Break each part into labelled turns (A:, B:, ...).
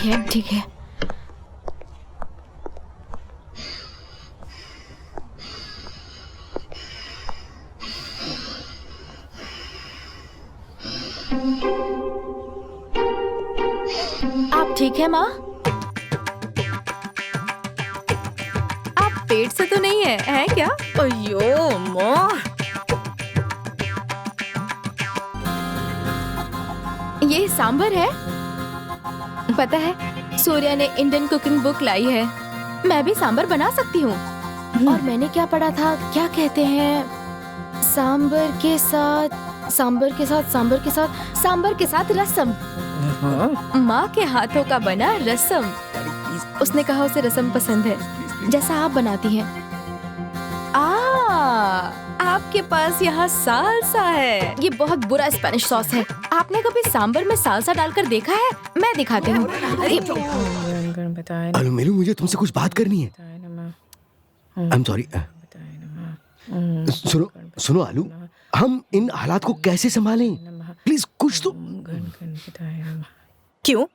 A: है ठीक है। आप ठीक है माँ?
B: आप पेट से तो नहीं है क्या?
C: अयो माँ,
B: ये सांभर है। पता है सूर्या ने इंडियन कुकिंग बुक लाई है, मैं भी सांभर बना सकती हूँ। और मैंने क्या पढ़ा था, क्या कहते हैं, सांभर के साथ रसम। माँ के हाथों का बना रसम। उसने कहा उसे रसम पसंद है जैसा आप बनाती हैं। आपके पास यहाँ सालसा है। ये बहुत बुरा स्पेनिश सॉस है। आपने कभी सांभर में सालसा डालकर देखा है? मैं दिखाती हूँ।
D: अलमेलू, मुझे तुमसे कुछ बात करनी है। I am sorry. सुनो आलू, हम इन हालात को कैसे संभालें? प्लीज कुछ तो।
C: क्यों?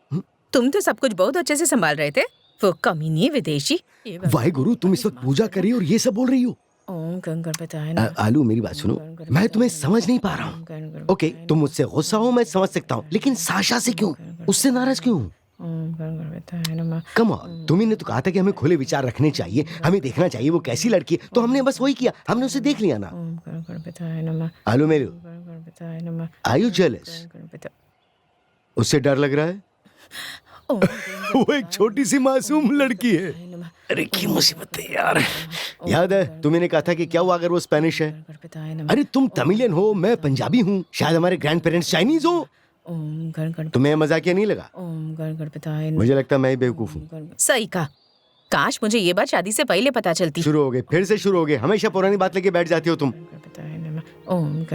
C: तुम तो सब कुछ बहुत अच्छे से संभाल रहे थे। वो कमीनी विदेशी।
D: वाहे गुरु, तुम इस वक्त पूजा कर रही हो और ये सब बोल रही हो। आलू मेरी बात सुनो, मैं तुम्हें समझ नहीं पा रहा हूँ। ओके, तुम मुझसे गुस्सा हो, मैं समझ सकता हूँ, लेकिन साशा से क्यों? उससे नाराज क्यों? कम ऑन, तुम्ही ने तो कहा था कि हमें खुले विचार रखने चाहिए, हमें देखना चाहिए वो कैसी लड़की है, तो हमने बस वही किया, हमने उसे देख लिया ना। आलू मेलू, आर यू जेलस? उससे डर लग रहा है? वो एक छोटी सी मासूम लड़की है। अरे की मुसीबत है यार। याद है तुम्हें कहा था कि क्या हुआ अगर वो स्पेनिश है? अरे तुम तमिलियन हो, मैं पंजाबी हूँ, शायद हमारे ग्रैंड पेरेंट्स चाइनीज हो। तुम्हें मजाकिया नहीं लगा? मुझे लगता है मैं ही बेवकूफ हूँ।
C: सही कहा। काश मुझे ये बात शादी से पहले पता चलती।
D: शुरू हो गए, फिर से शुरू हो गए। हमेशा पुरानी बात लेके बैठ जाती हो तुम।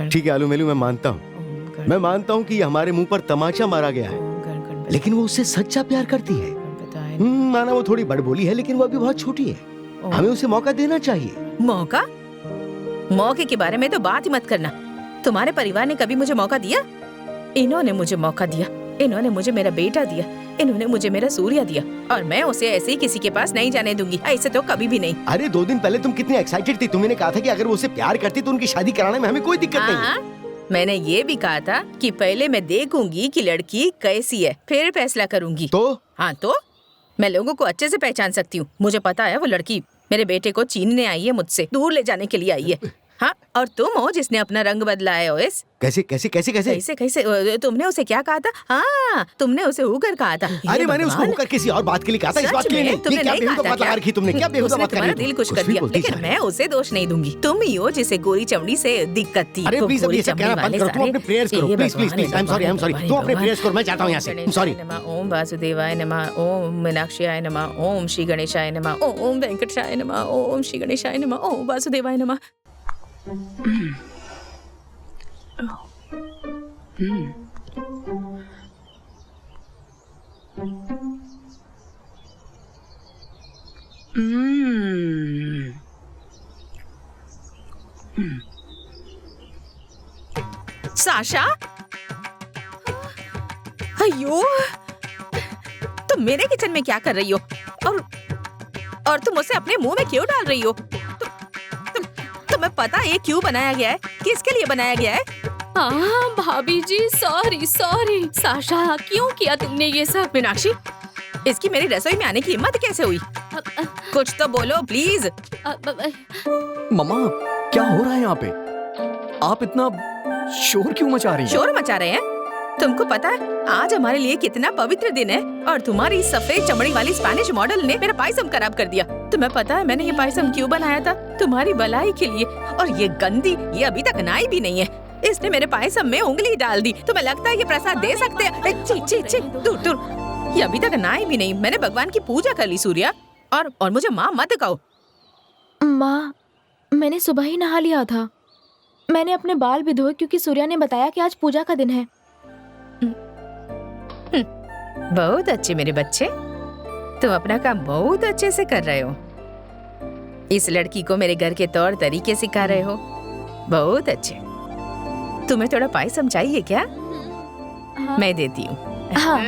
D: ठीक है आलू मेलू, मैं मानता हूँ कि ये हमारे मुंह पर तमाचा मारा गया है, लेकिन वो उससे सच्चा प्यार करती है। माना वो थोड़ी बड़बोली है, लेकिन वो अभी बहुत छोटी है। हमें उसे मौका देना चाहिए।
C: मौका? मौके के बारे में तो बात ही मत करना। तुम्हारे परिवार ने कभी मुझे मौका दिया? इन्होंने मुझे मौका दिया। इन्होंने मुझे मेरा बेटा दिया, इन्होंने मुझे मेरा सूर्या दिया, और मैं उसे ऐसे ही किसी के पास नहीं जाने दूंगी। ऐसे तो कभी भी नहीं।
D: अरे 2 दिन पहले तुम कितनी एक्साइटेड थी। तुमने कहा था कि अगर वो उसे प्यार करती तो उनकी शादी कराने में हमें कोई दिक्कत नहीं।
C: मैंने ये भी कहा था कि पहले मैं देखूंगी कि लड़की कैसी है, फिर फैसला करूंगी।
D: तो?
C: हाँ तो मैं लोगों को अच्छे से पहचान सकती हूँ। मुझे पता है वो लड़की मेरे बेटे को छीनने आई है, मुझसे दूर ले जाने के लिए आई है। हाँ, और तुम हो जिसने अपना रंग बदला है। ओएस
D: कैसे कैसे कैसे कैसे
C: कैसे कैसे? तुमने उसे क्या कहा था? हाँ, तुमने उसे होकर कहा था।
D: अरे मैंने उसको होकर किसी और बात के लिए कहा था, इस बात के लिए नहीं।
C: तुमने
D: क्या
C: नहीं
D: बेहुदा
C: कहा
D: बात
C: था
D: लगा रखी तुमने? क्या बेहुदा बात कर रही हो?
C: दिल खुश कर दिया, लेकिन मैं उसे दोष नहीं दूंगी। तुम ही हो जिसे गोरी चमड़ी से दिक्कत थी।
D: अरे प्लीज अभी ऐसा कहना बंद करो। तुम अपने प्रेयर्स करो, please please please. I am sorry तुम अपने प्रेयर्स करो, मैं चाहता हूँ यहाँ से। सॉरी।
C: ओम वासुदेवाय नमः, ओम मीनाक्षीय नमः, ओम श्री गणेशाय नमः, ओम वेंकटेशाय नमः, ओम श्री गणेशाय नमः, ओम वासुदेवाय नमः। साशा, अयो, तुम मेरे किचन में क्या कर रही हो? और तुम उसे अपने मुंह में क्यों डाल रही हो? तुम्हें पता है ये क्यों बनाया गया है? किसके लिए बनाया गया है?
B: हाँ भाभी जी, सॉरी। साशा, क्यों किया तुमने ये सब?
C: मीनाक्षी, इसकी मेरी रसोई में आने की हिम्मत कैसे हुई? कुछ तो बोलो प्लीज।
E: मम्मा, क्या हो रहा है यहाँ पे? आप इतना शोर क्यों मचा रही हैं?
C: शोर मचा रहे हैं? तुमको पता है आज हमारे लिए कितना पवित्र दिन है, और तुम्हारी सफेद चमड़ी वाली स्पेनिश मॉडल ने मेरा पायसम खराब कर दिया। तुम्हें पता है मैंने ये पायसम क्यों बनाया था? तुम्हारी भलाई के लिए। और ये गंदी, ये अभी तक नहाई भी नहीं है, इसने मेरे पायसम में उंगली डाल दी। तुम्हें लगता है ये प्रसाद दे सकते हैं? ची, दूर दूर। ये अभी तक नहाई भी नहीं। मैंने भगवान की पूजा कर ली सूर्या, और मुझे माँ मत कहो।
B: माँ, मैंने सुबह ही नहा लिया था। मैंने अपने बाल भी धोए क्योंकि सूर्या ने बताया कि आज पूजा का दिन है।
C: बहुत अच्छे मेरे बच्चे, तुम अपना काम बहुत अच्छे से कर रहे हो। इस लड़की को मेरे घर के तौर तरीके सिखा रहे हो। बहुत अच्छे। तुम्हें थोड़ा पायसम चाहिए क्या?
B: हाँ।
C: मैं देती हूँ।
B: हाँ।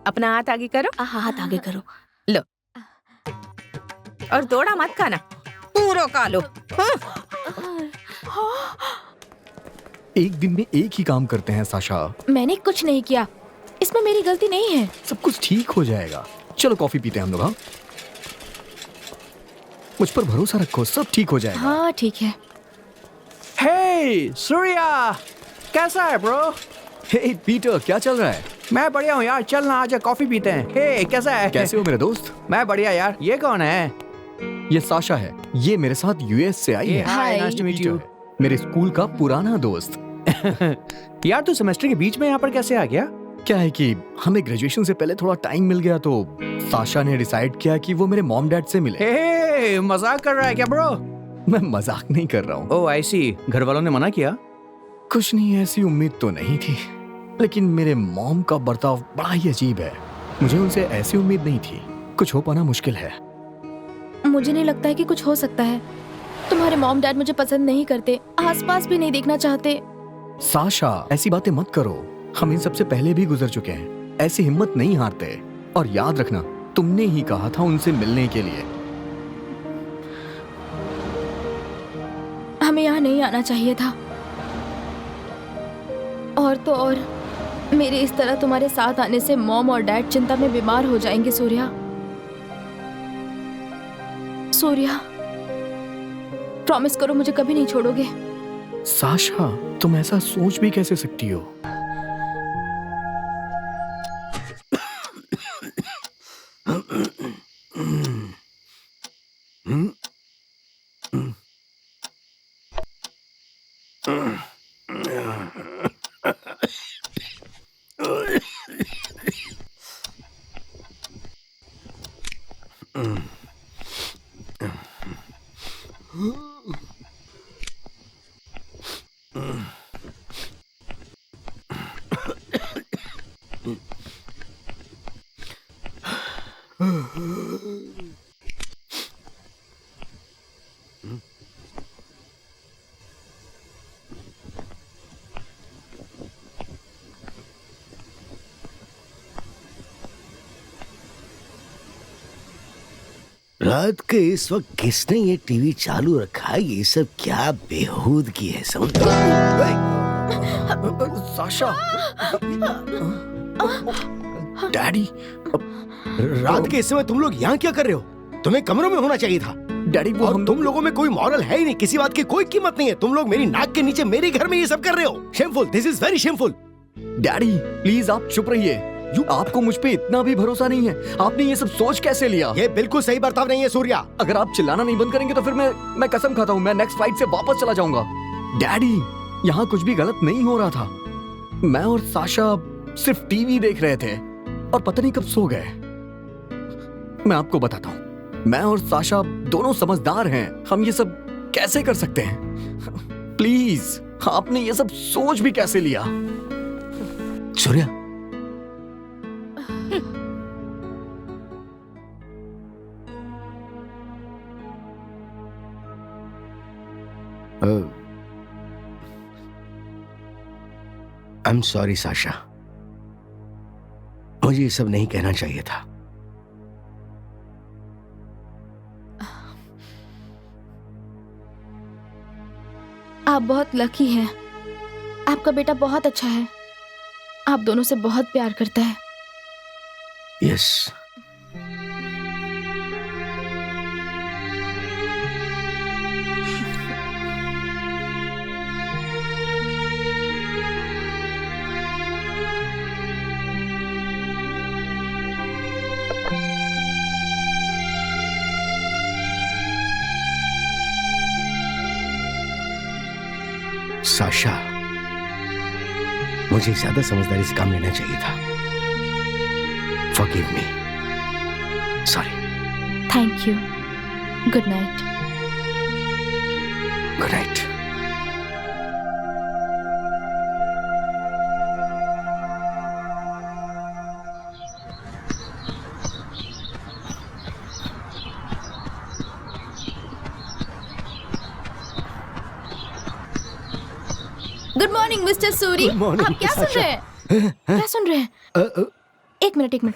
C: अपना हाथ आगे करो
B: हाथ आगे करो।
C: लो, और थोड़ा मत खाना, पूरा खा लो।
E: एक दिन में एक ही काम करते हैं साशा।
B: मैंने कुछ नहीं किया, इसमें मेरी गलती नहीं है।
E: सब कुछ ठीक हो जाएगा। चलो कॉफी पीते हैं हम लोग। हाँ, मुझ पर भरोसा रखो, सब ठीक हो जाएगा।
B: हाँ ठीक है।
A: हे सूर्या, कैसा है ब्रो?
E: हे पीटर, क्या चल रहा है?
A: मैं बढ़िया हूँ यार, चल ना आजा कॉफी पीते हैं। हे कैसा है?
E: कैसे हो मेरे दोस्त?
A: मैं बढ़िया यार। ये कौन है?
E: ये साशा है, ये मेरे साथ यूएस से आई है।
A: Hi,
B: Hi.
A: Nice to meet
E: Peter
A: you.
E: है, मेरे स्कूल का पुराना दोस्त।
A: यार तू सेमेस्टर के बीच में यहाँ पर कैसे आ गया?
E: क्या है कि हमें ग्रेजुएशन से पहले थोड़ा टाइम मिल गया, तो साशा ने डिसाइड किया कि वो मेरे मॉम डैड से मिले।
A: हे मजाक कर रहा है क्या ब्रो?
E: मैं मजाक नहीं कर रहा हूँ।
A: ओह आई सी, घर वालों ने मना किया?
E: कुछ नहीं, ऐसी उम्मीद तो नहीं थी, लेकिन मेरे मॉम का बर्ताव बड़ा ही अजीब है। मुझे उनसे ऐसी उम्मीद नहीं थी। कुछ हो पाना मुश्किल है।
B: मुझे नहीं लगता है कि कुछ हो सकता है। तुम्हारे मॉम डैड मुझे पसंद नहीं करते, आसपास भी नहीं देखना चाहते।
E: साशा, ऐसी बातें मत करो। हम इन सबसे पहले भी गुजर चुके हैं। ऐसी हिम्मत नहीं हारते। और याद रखना, तुमने ही कहा था उनसे मिलने के लिए।
B: हमें यहाँ नहीं आना चाहिए था। और तो और, मेरे इस तरह तुम्हारे साथ आने से मॉम और डैड चिंता में बीमार हो जाएंगे। सूर्या, सूर्या, प्रॉमिस करो मुझे कभी नहीं छोड़ोगे।
E: साशा, तुम ऐसा सोच भी कैसे सकती हो?
D: रात के इस वक्त किसने ये टीवी चालू रखा है? ये सब क्या बेहूदगी है, समझ?
E: साशा, डैडी,
D: रात के इस समय तुम लोग यहाँ क्या कर रहे हो? तुम्हें कमरों में होना चाहिए था।
E: डैडी वो
D: और
E: हम
D: तुम लोगों में कोई मॉरल है ही नहीं, किसी बात की कोई कीमत नहीं है। तुम लोग मेरी नाक के नीचे मेरे घर में ये सब कर रहे हो। Shameful, this is very shameful.
E: Daddy please आप चुप रहिए। आपको मुझ पे इतना भी भरोसा नहीं है? आपने ये सब सोच कैसे लिया?
D: ये बिल्कुल सही बर्ताव नहीं है सूर्या।
E: अगर आप चिल्लाना नहीं बंद करेंगे तो फिर मैं कसम खाता हूँ, मैं नेक्स्ट फ्लाइट से वापस चला जाऊंगा। डैडी, यहाँ कुछ भी गलत नहीं हो रहा था। मैं और साशा सिर्फ टीवी देख रहे थे और पता नहीं कब सो गए। मैं आपको बताता हूँ, मैं और साशा दोनों समझदार हैं। हम ये सब कैसे कर सकते हैं? प्लीज, आपने ये सब सोच भी कैसे लिया?
D: Surya, I am sorry Sasha, मुझे ये सब नहीं कहना चाहिए था।
B: आप बहुत लकी हैं। आपका बेटा बहुत अच्छा है, आप दोनों से बहुत प्यार करता है।
D: यस। साशा, मुझे ज्यादा समझदारी से काम लेना चाहिए था। Forgive me. Sorry.
B: Thank you. Good night.
D: Good night.
B: Good morning mister Suri.
D: Good morning,
B: आप क्या सुन
D: साशा।
B: रहे हैं? क्या सुन रहे हैं? एक मिनट।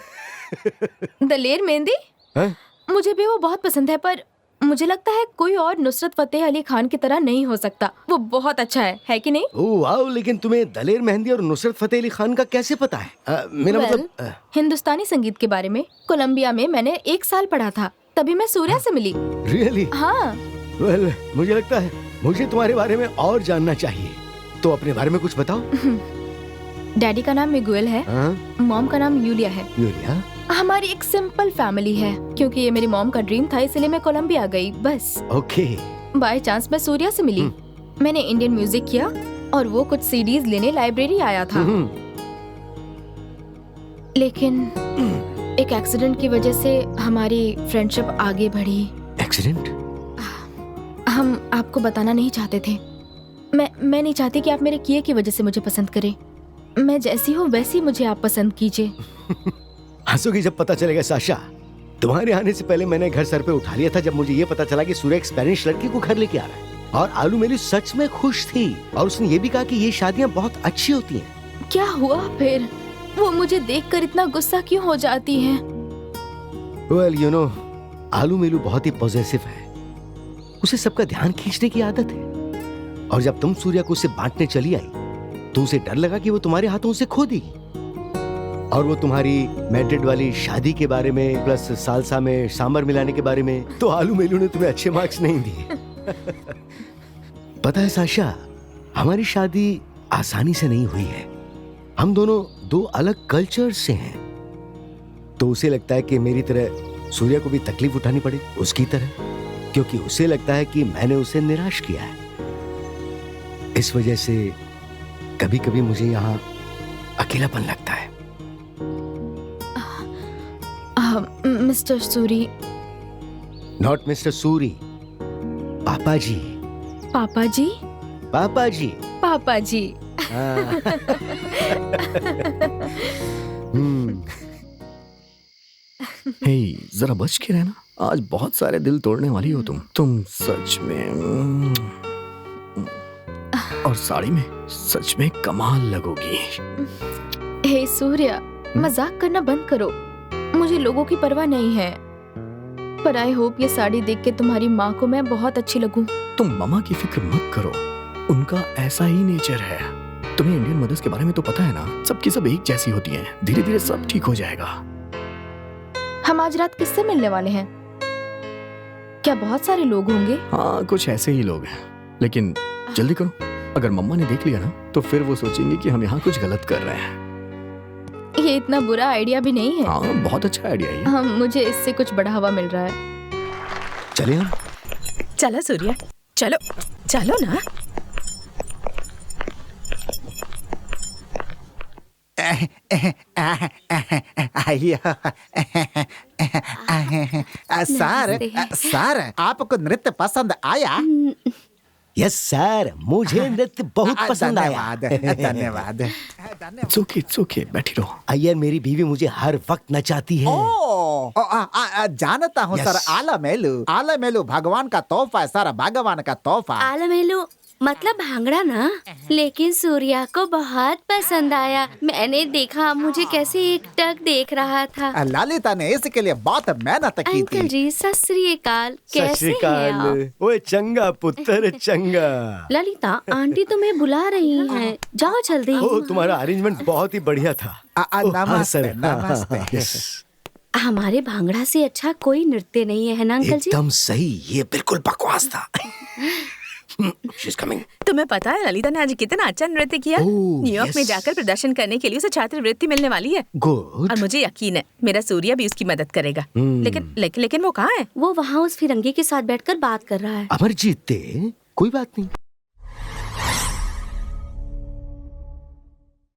B: दलेर मेहंदी,
D: हैं?
B: मुझे भी वो बहुत पसंद है, पर मुझे लगता है कोई और नुसरत फतेह अली खान की तरह नहीं हो सकता। वो बहुत अच्छा है कि नहीं?
D: ओह वाओ, लेकिन तुम्हें दलेर मेहंदी और नुसरत फतेह अली खान का कैसे पता है? मेरा मतलब
B: हिंदुस्तानी संगीत के बारे में कोलंबिया में मैंने 1 साल पढ़ा था, तभी मैं सूर्या से मिली।
D: रियली?
B: हाँ।
D: वेल, मुझे लगता है मुझे तुम्हारे बारे में और जानना चाहिए, तो अपने बारे में कुछ बताओ।
B: डैडी का नाम मिगुएल है, मॉम का नाम यूलिया है।
D: यूलिया?
B: हमारी एक सिंपल फैमिली है, क्योंकि ये मेरी मॉम का ड्रीम था, इसलिए मैं कोलंबिया गई बस।
D: ओके।
B: बाय चांस मैं सूर्या से मिली। मैंने इंडियन म्यूजिक किया और वो कुछ सीडीज लेने लाइब्रेरी आया था। लेकिन एक एक्सीडेंट की वजह से हमारी फ्रेंडशिप आगे बढ़ी।
D: एक्सीडेंट?
B: हम आपको बताना नहीं चाहते थे। मैं नहीं चाहती कि आप मेरे किए की वजह से मुझे पसंद करें। मैं जैसी हूँ वैसी मुझे आप पसंद कीजिए।
D: हंसोगी जब पता चलेगा साशा। तुम्हारे आने से पहले मैंने घर सर पे उठा लिया था जब मुझे ये पता चला कि सूर्य एक स्पेनिश लड़की को घर लेके आ रहा है। और आलू मेरी सच में खुश थी और उसने ये भी कहा कि ये शादियाँ बहुत अच्छी होती हैं।
B: क्या हुआ फिर? वो मुझे देखकर इतना गुस्सा क्यों हो जाती हैं?
D: वेल यू नो, आलू मेलू बहुत ही पॉजिटिव है। उसे सबका ध्यान खींचने की आदत है। और जब तुम सूर्या को उसे बांटने चली आई तो उसे डर लगा कि वो तुम्हारे हाथों से खो देगी। और वो तुम्हारी मैड्रिड वाली शादी के बारे में प्लस सालसा में सांबर मिलाने के बारे में, तो आलू मेलू ने तुम्हें अच्छे मार्क्स नहीं दिए। पता है साशा, हमारी शादी आसानी से नहीं हुई है। हम दोनों 2 अलग कल्चर से हैं। तो उसे लगता है कि मेरी तरह सूर्या को भी तकलीफ उठानी पड़े उसकी तरह, क्योंकि उसे लगता है कि मैंने उसे निराश किया है। इस वजह से कभी कभी मुझे यहाँ अकेलापन लगता है।
B: Mister Suri.
D: Not mister Suri, पापा जी।
B: पापा जी?
D: पापा जी।
B: पापा जी।
E: हे, जरा बच के रहना। आज बहुत सारे दिल तोड़ने वाली हो तुम सच में। और साड़ी में सच में कमाल लगोगी।
B: हे सूर्या, मजाक करना बंद करो। मुझे लोगों की परवाह नहीं है, पर आई होप ये साड़ी देख के तुम्हारी माँ को मैं बहुत अच्छी लगूं।
E: तुम मम्मा की फिक्र मत करो, उनका ऐसा ही नेचर है। तुम्हें इंडियन मदर्स के बारे में तो पता है ना, सबकी सब एक जैसी होती हैं। धीरे धीरे सब ठीक हो जाएगा।
B: हम आज रात किससे मिलने वाले हैं? क्या बहुत सारे लोग होंगे?
E: हाँ, कुछ ऐसे ही लोग हैं, लेकिन जल्दी करो। अगर मम्मा ने देख लिया ना तो फिर वो सोचेंगे कि हम यहाँ कुछ गलत कर रहे हैं।
B: ये इतना बुरा आइडिया भी नहीं है।
E: हाँ, बहुत अच्छा आइडिया है।
B: हाँ, मुझे इससे कुछ बढ़ावा मिल रहा है।
D: चले हम?
C: चलो सूर्या, चलो चलो ना।
F: सर आपको नृत्य पसंद आया?
D: यस सर, मुझे नृत्य बहुत पसंद आया।
F: धन्यवाद।
E: It's okay, बैठी रहो।
D: अय्यर, मेरी बीवी मुझे हर वक्त नचाती है।
F: जानता हूँ सर, आला मेलू भगवान का तोहफा है सर, भगवान का तोहफा।
G: आलमेलू मतलब भांगड़ा ना, लेकिन सूर्या को बहुत पसंद आया। मैंने देखा मुझे कैसे एकटक देख रहा था।
F: ललिता ने इसके लिए बहुत मेहनत की
G: अंकल
F: थी।
G: जी, सत श्री अकाल। कैसे हैं आप?
D: ओए चंगा पुत्र चंगा।
G: ललिता आंटी तुम्हें बुला रही हैं, जाओ जल्दी।
D: ओ, तुम्हारा अरेंजमेंट बहुत ही बढ़िया था।
F: नमस्ते,
D: हाँ,
F: नमस्ते।
G: हमारे भांगड़ा से अच्छा कोई नृत्य नहीं है ना अंकल जी?
D: एकदम सही, ये बिल्कुल बकवास था। She's coming.
C: तुम्हें पता है ललिता ने आज कितना अच्छा नृत्य किया? न्यूयॉर्क में जाकर प्रदर्शन करने के लिए उसे छात्रवृत्ति मिलने वाली है।
D: गुड।
C: और मुझे यकीन है मेरा सूर्या भी उसकी मदद करेगा। लेकिन वो कहाँ है?
G: वो वहाँ उस फिरंगी के साथ बैठकर बात कर रहा है।
D: अमरजीत दे, कोई बात नहीं।